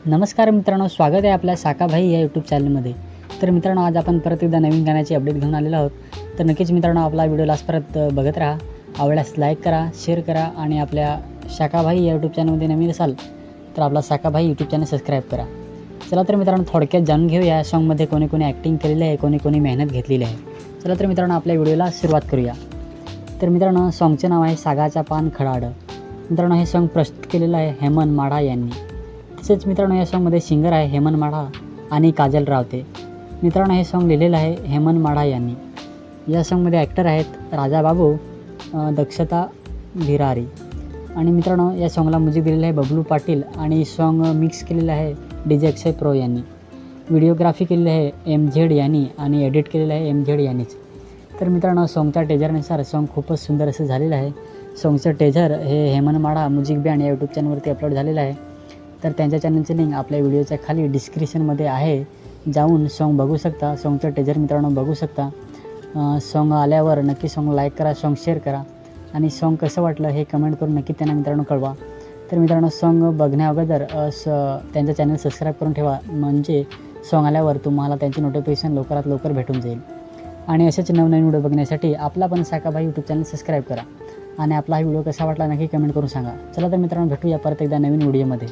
नमस्कार मित्रांनो, स्वागत आहे आपल्या साकाभाई या यूट्यूब चॅनलमध्ये. तर मित्रांनो, आज आपण परत एकदा नवीन गाण्याची अपडेट घेऊन आलेलो आहोत. तर नक्कीच मित्रांनो, आपला व्हिडिओ लास्ट परत बघत राहा. आवडल्यास लाईक करा, शेअर करा आणि आपल्या शाकाभाई या यूट्यूब चॅनलमध्ये नवीन असाल तर आपला साकाभाई यूट्यूब चॅनल सबस्क्राईब करा. चला तर मित्रांनो, थोडक्यात जाणून घेऊया या सॉन्गमध्ये कोणी कोणी ॲक्टिंग केलेली आहे, कोणी कोणी मेहनत घेतलेली आहे. चला तर मित्रांनो, आपल्या व्हिडिओला सुरुवात करूया. तर मित्रांनो, सॉन्गचे नाव आहे सागाचा पान खडाड. मित्रांनो, हे सॉन्ग प्रस्तुत केलेलं आहे हेमंत माढा यांनी. तसेच मित्रांनो, या सॉन्गमध्ये सिंगर आहे हेमंत माढा आणि काजल रावते. मित्रांनो, हे सॉन्ग लिहिलेलं आहे हेमंत माढा यांनी. या सॉन्गमध्ये ॲक्टर आहेत राजा बाबू, दक्षता भिरारी. आणि मित्रांनो, या सॉन्गला म्युझिक दिलेलं आहे बबलू पाटील आणि सॉन्ग मिक्स केलेलं आहे DJ अक्षय प्रो यांनी. व्हिडिओग्राफी केलेली आहे MZ यांनी आणि एडिट केलेलं आहे MZ यांनीच. तर मित्रांनो, सॉन्गच्या टेजरनुसार सॉन्ग खूपच सुंदर असं झालेलं आहे. सॉन्गचं टेजर हे हेमंत माढा म्युझिक बँड या यूट्यूब चॅनलवरती अपलोड झालेलं आहे. तर त्यांच्या चॅनलची लिंक आपल्या व्हिडिओच्या खाली डिस्क्रिप्शनमध्ये आहे, जाऊन सॉन्ग बघू शकता. सॉन्गचं टेजर मित्रांनो बघू शकता. सॉन्ग आल्यावर नक्की सॉन्ग लाईक करा, सॉन्ग शेअर करा आणि सॉन्ग कसं वाटलं हे कमेंट करून नक्की त्यांना मित्रांनो कळवा. तर मित्रांनो, सॉन्ग बघण्याअगोदर त्यांचं चॅनल सबस्क्राईब करून ठेवा, म्हणजे सॉन्ग आल्यावर तुम्हाला त्यांची नोटिफिकेशन लवकरात लवकर भेटून जाईल. आणि असेच नवनवीन व्हिडिओ बघण्यासाठी आपला पण साकाभाई यूट्यूब चॅनल सबस्क्राईब करा आणि आपला हा व्हिडिओ कसा वाटला नक्की कमेंट करून सांगा. चला तर मित्रांनो, भेटूया परत एकदा नवीन व्हिडिओमध्ये.